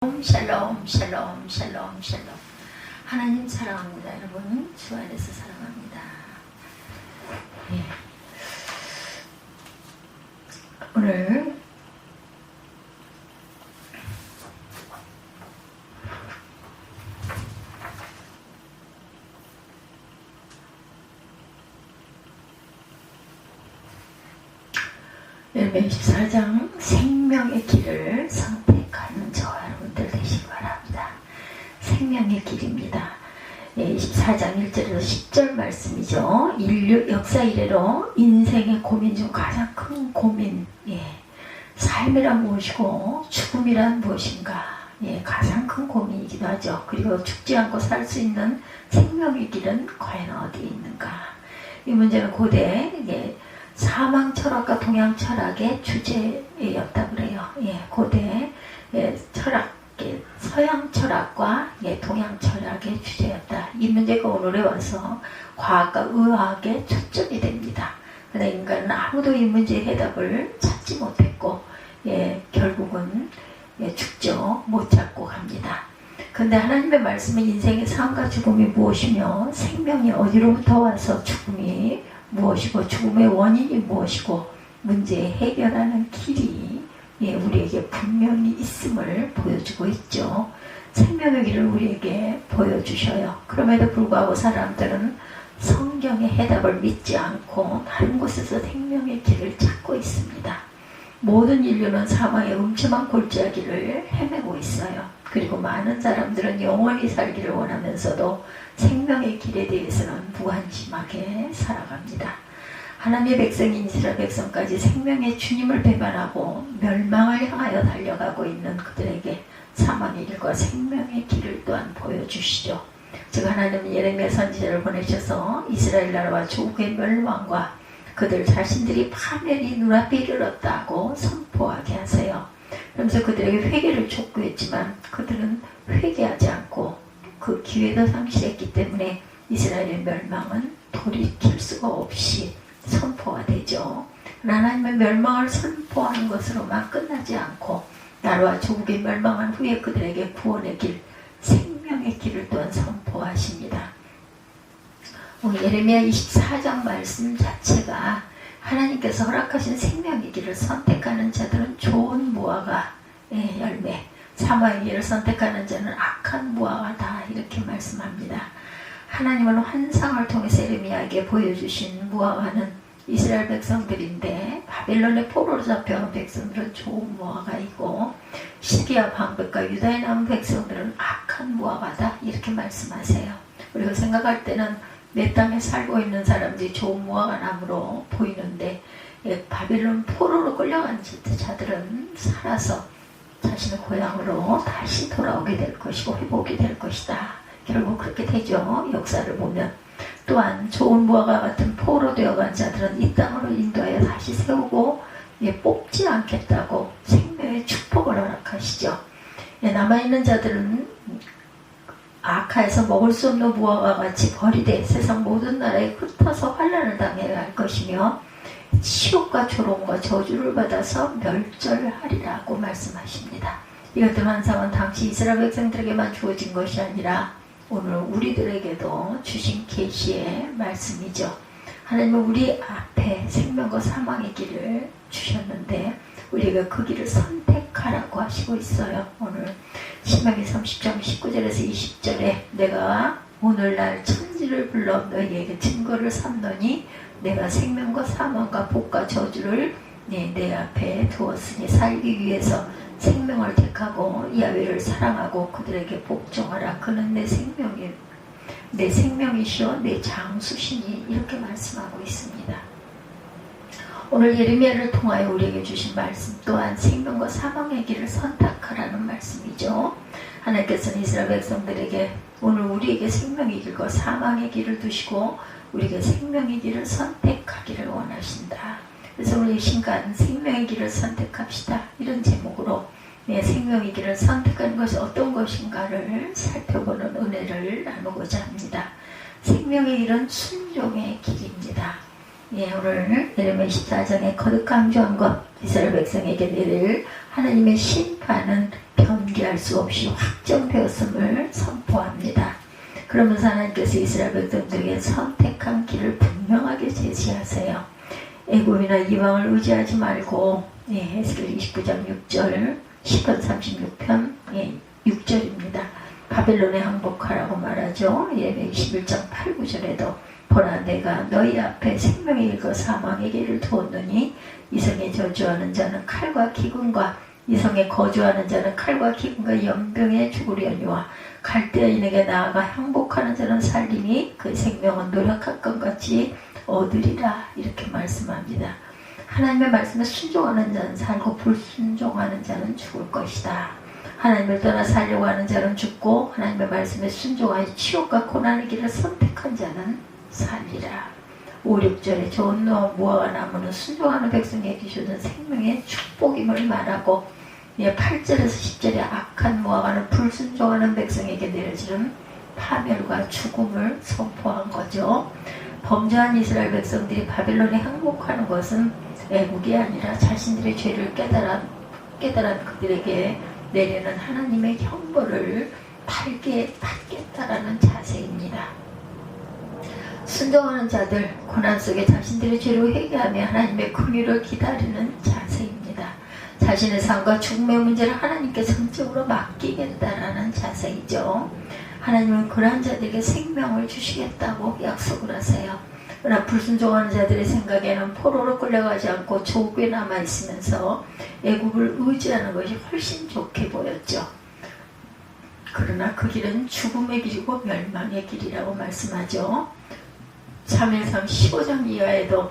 샬롬 샬롬 샬롬 샬롬. 하나님 사랑합니다. 여러분 주 안에서 사랑합니다. 예. 오늘 열매 24장 생명의 길을 선택하는 저와 여러분들 되시기 바랍니다. 생명의 길입니다. 24장 1절에서 10절 말씀이죠. 인류 역사 이래로 인생의 고민 중 가장 큰 고민, 삶이란 무엇이고 죽음이란 무엇인가, 가장 큰 고민이기도 하죠. 그리고 죽지 않고 살 수 있는 생명의 길은 과연 어디에 있는가. 이 문제는 고대 사망 철학과 동양 철학의 주제였다 그래요. 고대 철학, 서양 철학과 동양 철학의 주제였다. 이 문제가 오늘에 와서 과학과 의학에 초점이 됩니다. 그러나 인간은 아무도 이 문제의 해답을 찾지 못했고, 결국은 죽죠. 못 찾고 갑니다. 그런데 하나님의 말씀은 인생의 삶과 죽음이 무엇이며 생명이 어디로부터 와서 죽음이 무엇이고 죽음의 원인이 무엇이고 문제의 해결하는 길이 우리에게 분명히 있음을 보여주고 있죠. 생명의 길을 우리에게 보여주셔요. 그럼에도 불구하고 사람들은 성경의 해답을 믿지 않고 다른 곳에서 생명의 길을 찾고 있습니다. 모든 인류는 사망의 음침한 골짜기를 헤매고 있어요. 그리고 많은 사람들은 영원히 살기를 원하면서도 생명의 길에 대해서는 무관심하게 살아갑니다. 하나님의 백성인 이스라엘 백성까지 생명의 주님을 배반하고 멸망을 향하여 달려가고 있는 그들에게 사망의 길과 생명의 길을 또한 보여주시죠. 즉 하나님은 예레미야 선지자를 보내셔서 이스라엘 나라와 조국의 멸망과 그들 자신들이 파멸이 눈앞에 이르렀다고 선포하게 하세요. 그러면서 그들에게 회개를 촉구했지만 그들은 회개하지 않고 그 기회도 상실했기 때문에 이스라엘의 멸망은 돌이킬 수가 없이 선포가 되죠. 하나님의 멸망을 선포하는 것으로만 끝나지 않고 나라와 조국이 멸망한 후에 그들에게 구원의 길, 생명의 길을 또한 선포하십니다. 오늘 예레미야 24장 말씀 자체가 하나님께서 허락하신 생명의 길을 선택하는 자들은 좋은 무화과 열매, 사망의 길을 선택하는 자는 악한 무화과다, 이렇게 말씀합니다. 하나님은 환상을 통해서 예레미야에게 보여주신 무화과는 이스라엘 백성들인데 바벨론의 포로로 잡혀온 백성들은 좋은 무화과이고 시리아 방백과 유다에 남은 백성들은 악한 무화과다, 이렇게 말씀하세요. 우리가 생각할 때는 내 땅에 살고 있는 사람들이 좋은 무화과 나무로 보이는데 바벨론 포로로 끌려간 자들은 살아서 자신의 고향으로 다시 돌아오게 될 것이고 회복이 될 것이다. 결국 그렇게 되죠. 역사를 보면. 또한 좋은 무화과 같은 포로 되어간 자들은 이 땅으로 인도하여 다시 세우고 뽑지 않겠다고 생명의 축복을 허락하시죠. 남아있는 자들은 아카에서 먹을 수 없는 무화과 같이 버리되 세상 모든 나라에 흩어서 환난을 당해야 할 것이며 치욕과 조롱과 저주를 받아서 멸절하리라고 말씀하십니다. 이것들 환상은 당시 이스라엘 백성들에게만 주어진 것이 아니라 오늘 우리들에게도 주신 계시의 말씀이죠. 하나님은 우리 앞에 생명과 사망의 길을 주셨는데 우리가 그 길을 선택하라고 하시고 있어요. 오늘 신명기 30장 19절에서 20절에 내가 오늘날 천지를 불러 너희에게 증거를 삼노니 내가 생명과 사망과 복과 저주를 내 앞에 두었으니 살기 위해서 생명을 택하고 야훼를 사랑하고 그들에게 복종하라. 그는 내 생명이시오 내 장수시니, 이렇게 말씀하고 있습니다. 오늘 예레미야를 통하여 우리에게 주신 말씀 또한 생명과 사망의 길을 선택하라는 말씀이죠. 하나님께서는 이스라엘 백성들에게 오늘 우리에게 생명의 길과 사망의 길을 두시고 우리에게 생명의 길을 선택하기를 원하신다. 그래서 우리 이 시간 생명의 길을 선택합시다, 이런 제목으로 생명의 길을 선택하는 것이 어떤 것인가를 살펴보는 은혜를 나누고자 합니다. 생명의 길은 순종의 길입니다. 오늘 예레미야 24장에 거듭 강조한 것, 이스라엘 백성에게 내릴 하나님의 심판은 변기할 수 없이 확정되었음을 선포합니다. 그러면서 하나님께서 이스라엘 백성들에게 선택한 길을 분명하게 제시하세요. 애굽이나 이방을 의지하지 말고, 에스겔 29장 6절, 시편 36편 6절입니다. 바벨론에 항복하라고 말하죠. 예레미야 21장 8, 9절에도 보라, 내가 너희 앞에 생명의 길과 사망의 길을 두었느니 이성에 저주하는 자는 칼과 기근과, 이성에 거주하는 자는 칼과 기근과 연병에 죽으려니와 갈대인에게 나아가 항복하는 자는 살리니 그 생명은 노력할 것 같이 얻으리라. 이렇게 말씀합니다. 하나님의 말씀에 순종하는 자는 살고 불순종하는 자는 죽을 것이다. 하나님을 떠나 살려고 하는 자는 죽고 하나님의 말씀에 순종하여 치욕과 고난의 길을 선택한 자는 살리라. 5, 6절에 좋은 무화과 나무는 순종하는 백성에게 주는 생명의 축복임을 말하고, 8절에서 10절에 악한 무화과는 불순종하는 백성에게 내려지는 파멸과 죽음을 선포한 거죠. 범죄한 이스라엘 백성들이 바벨론에 항복하는 것은 애국이 아니라 자신들의 죄를 깨달은 그들에게 내리는 하나님의 형벌을 달게 받겠다라는 자세입니다. 순종하는 자들, 고난 속에 자신들의 죄를 회개하며 하나님의 긍휼을 기다리는 자세입니다. 자신의 삶과 죽음의 문제를 하나님께 전적으로 맡기겠다라는 자세이죠. 하나님은 그러한 자들에게 생명을 주시겠다고 약속을 하세요. 그러나 불순종하는 자들의 생각에는 포로로 끌려가지 않고 조국에 남아있으면서 애국을 의지하는 것이 훨씬 좋게 보였죠. 그러나 그 길은 죽음의 길이고 멸망의 길이라고 말씀하죠. 사무엘상 15장 이하에도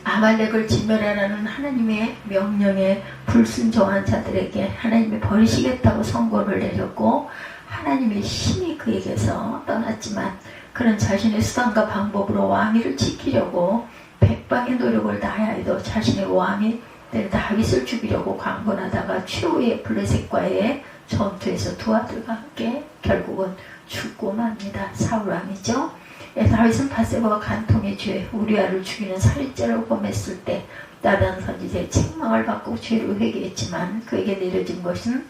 아말렉을 진멸하라는 하나님의 명령에 불순종한 자들에게 하나님이 버리시겠다고 선고를 내렸고, 하나님의 신이 그에게서 떠났지만 그는 자신의 수단과 방법으로 왕위를 지키려고 백방의 노력을 다하여도 자신의 왕이 될 다윗을 죽이려고 강권하다가 최후의 블레셋과의 전투에서 두 아들과 함께 결국은 죽고 맙니다. 사울왕이죠. 다윗은 바세바와 간통의 죄, 우리아를 죽이는 살인죄를 범했을 때 나단 선지자의 책망을 받고 죄를 회개했지만 그에게 내려진 것은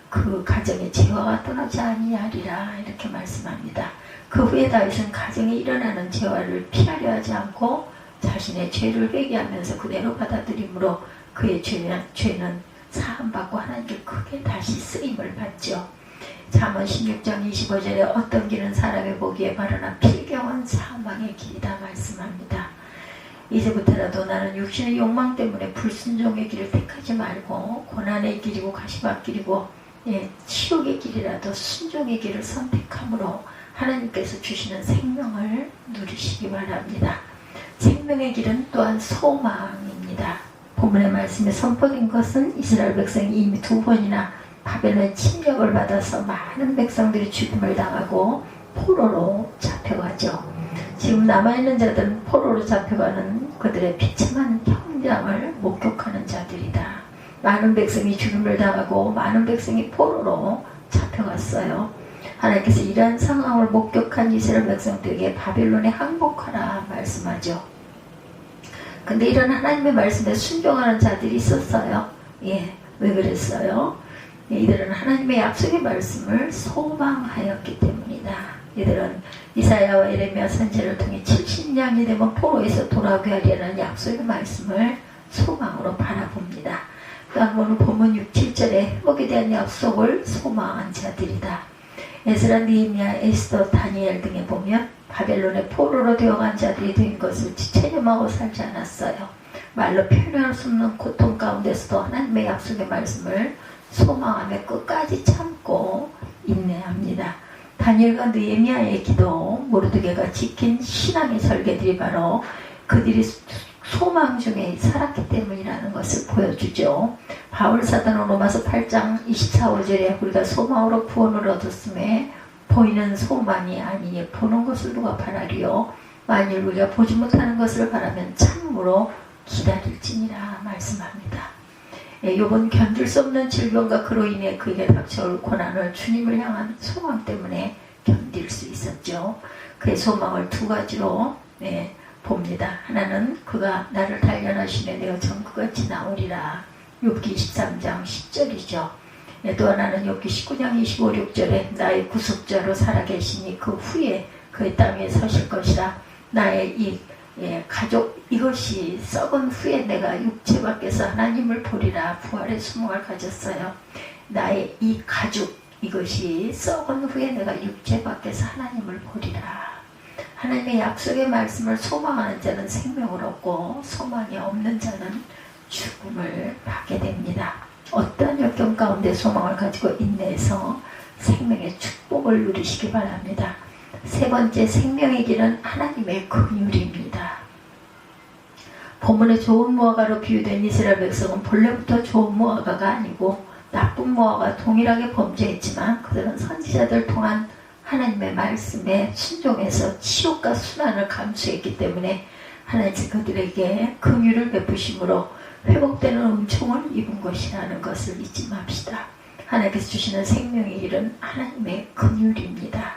그 가정의 재화가 떠나지 아니하리라. 이렇게 말씀합니다. 그 후에 다윗은 가정에 일어나는 재화를 피하려 하지 않고 자신의 죄를 회개하면서 그대로 받아들이므로 그의 죄는 사함받고 하나님께 크게 다시 쓰임을 받죠. 잠언 16장 25절에 어떤 길은 사람의 보기에 바르나 필경은 사망의 길이다 말씀합니다. 이제부터라도 나는 육신의 욕망 때문에 불순종의 길을 택하지 말고 고난의 길이고 가시밭길이고 치욕의 길이라도 순종의 길을 선택함으로 하나님께서 주시는 생명을 누리시기 바랍니다. 생명의 길은 또한 소망입니다. 본문의 말씀에 선포된 것은 이스라엘 백성이 이미 2번이나 바벨론 침략을 받아서 많은 백성들이 죽임을 당하고 포로로 잡혀가죠. 지금 남아있는 자들은 포로로 잡혀가는 그들의 비참한 현장을 목격하는 자들이다. 많은 백성이 죽임을 당하고 많은 백성이 포로로 잡혀갔어요. 하나님께서 이러한 상황을 목격한 이스라엘 백성들에게 바벨론에 항복하라 말씀하죠. 근데 이런 하나님의 말씀에 순종하는 자들이 있었어요. 왜 그랬어요? 이들은 하나님의 약속의 말씀을 소망하였기 때문이다. 이들은 이사야와 예레미야 선지자를 통해 70년이 되면 포로에서 돌아오게 하리라는 약속의 말씀을 소망으로 바라봅니다. 또한 오늘 본문 6, 7절에 회복에 대한 약속을 소망한 자들이다. 에스라, 느헤미야, 에스더, 다니엘 등에 보면 바벨론의 포로로 되어간 자들이 된 것을 체념하고 살지 않았어요. 말로 표현할 수 없는 고통 가운데서도 하나님의 약속의 말씀을 소망하며 끝까지 참고 인내합니다. 다니엘과 느헤미야의 기도, 모르드게가 지킨 신앙의 설계들이 바로 그들이 소망 중에 살았기 때문이라는 것을 보여주죠. 바울 사도는 로마서 8장 24, 5절에 우리가 소망으로 구원을 얻었음에 보이는 소망이 아니니 보는 것을 누가 바라리요. 만일 우리가 보지 못하는 것을 바라면 참으로 기다릴지니라 말씀합니다. 욥은 견딜 수 없는 질병과 그로 인해 그에게 닥쳐올 고난을 주님을 향한 소망 때문에 견딜 수 있었죠. 그의 소망을 두 가지로 봅니다. 하나는 그가 나를 단련하시며 내가 전그같이 나오리라. 욥기 23장 10절이죠. 또 하나는 욥기 19장 25, 6절에 나의 구속자로 살아계시니 그 후에 그의 땅에 서실 것이라. 나의 이 가족 이것이 썩은 후에 내가 육체 밖에서 하나님을 보리라. 부활의 수목을 가졌어요. 나의 이 가죽 이것이 썩은 후에 내가 육체 밖에서 하나님을 보리라. 하나님의 약속의 말씀을 소망하는 자는 생명을 얻고 소망이 없는 자는 죽음을 받게 됩니다. 어떠한 역경 가운데 소망을 가지고 인내해서 생명의 축복을 누리시기 바랍니다. 세 번째, 생명의 길은 하나님의 긍휼입니다. 본문의 좋은 무화과로 비유된 이스라엘 백성은 본래부터 좋은 무화과가 아니고 나쁜 무화과가 동일하게 범죄했지만 그들은 선지자들 통한 하나님의 말씀에 순종해서 치욕과 순환을 감수했기 때문에 하나님께서 그들에게 긍휼을 베푸심으로 회복되는 은총을 입은 것이라는 것을 잊지 맙시다. 하나님께서 주시는 생명의 길은 하나님의 긍휼입니다.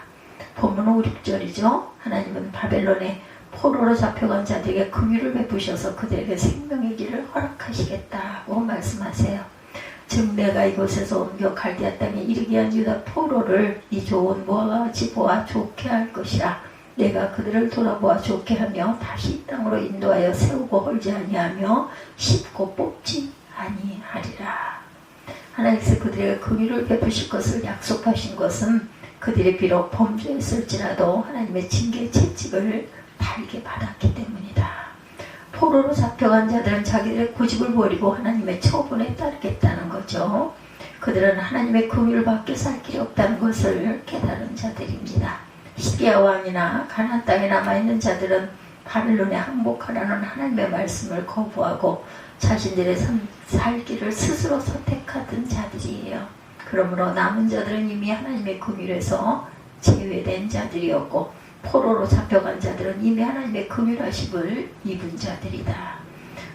본문은 5, 6절이죠. 하나님은 바벨론에 포로로 잡혀간 자들에게 긍휼을 베푸셔서 그들에게 생명의 길을 허락하시겠다고 말씀하세요. 즉 내가 이곳에서 옮겨 갈대아 땅에 이르게 한 유다 포로를 이 좋은 무화과 같이 보아 좋게 할 것이라. 내가 그들을 돌아보아 좋게 하며 다시 이 땅으로 인도하여 세우고 헐지 아니하며 씹고 뽑지 아니하리라. 하나님께서 그들에게 긍휼을 베푸실 것을 약속하신 것은 그들이 비록 범죄했을지라도 하나님의 징계 채찍을 달게 받았기 때문이다. 포로로 잡혀간 자들은 자기들의 고집을 버리고 하나님의 처분에 따르겠다는 거죠. 그들은 하나님의 긍휼 밖에 살 길이 없다는 것을 깨달은 자들입니다. 시리아 왕이나 가나안 땅에 남아있는 자들은 바벨론에 항복하라는 하나님의 말씀을 거부하고 자신들의 살 길을 스스로 선택하던 자들이에요. 그러므로 남은 자들은 이미 하나님의 긍휼에서 제외된 자들이었고 포로로 잡혀간 자들은 이미 하나님의 긍휼하심을 입은 자들이다.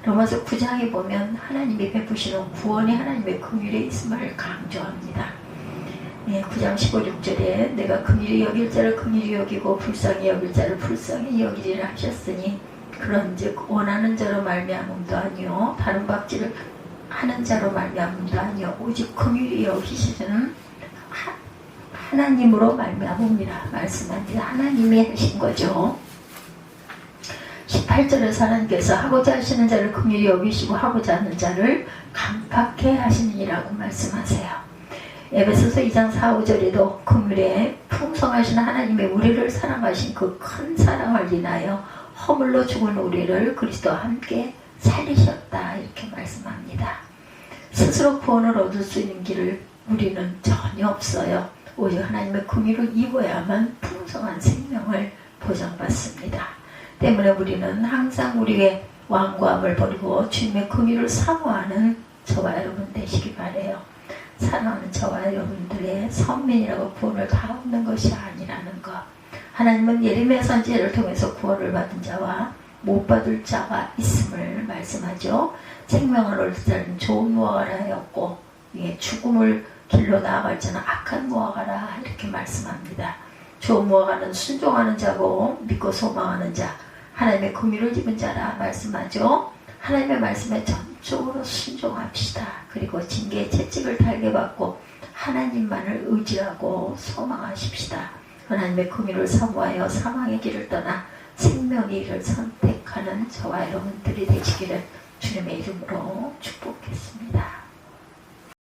로마서 9장에 보면 하나님이 베푸시는 구원이 하나님의 긍휼에 있음을 강조합니다. 9장 15, 6절에 내가 긍휼히 여길 자를 긍휼히 여기고 불쌍히 여길 자를 불쌍히 여기리라 하셨으니 그런즉 원하는 자로 말미암음도 아니요 다른 박지를 하는 자로 말미암음도 아니요 오직 긍휼히 여기시는 하나님으로 말미암음이라 말씀합니다. 하나님이 하신 거죠. 18절에서 하나님께서 하고자 하시는 자를 긍휼히 여기시고 하고자 하는 자를 강팍해 하시느니라고 말씀하세요. 에베소서 2장 4, 5절에도 긍휼에 풍성하신 하나님의 우리를 사랑하신 그 큰 사랑을 인하여 허물로 죽은 우리를 그리스도와 함께 살리셨다 이렇게 말씀합니다. 스스로 구원을 얻을 수 있는 길을 우리는 전혀 없어요. 오직 하나님의 긍휼을 입어야만 풍성한 생명을 보장받습니다. 때문에 우리는 항상 우리의 완고함을 버리고 주님의 긍휼을 사모하는 저와 여러분 되시기 바라요. 사랑하는 저와 여러분들의 선민이라고 구원을 다 얻는 것이 아니라는 것. 하나님은 예레미야 선지자를 통해서 구원을 받은 자와 못 받을 자가 있음을 말씀하죠. 생명을 얻을 자는 좋은 무화과라 하였고 죽음을 길로 나아갈 자는 악한 무화과라 이렇게 말씀합니다. 좋은 무화과는 순종하는 자고 믿고 소망하는 자, 하나님의 긍휼을 입은 자라 말씀하죠. 하나님의 말씀에 전적으로 순종합시다. 그리고 징계의 채찍을 달게 받고 하나님만을 의지하고 소망하십시다. 하나님의 긍휼을 사모하여 사망의 길을 떠나 생명의 길을 선택하는 저와 여러분들이 되시기를 주님의 이름으로 축복했습니다.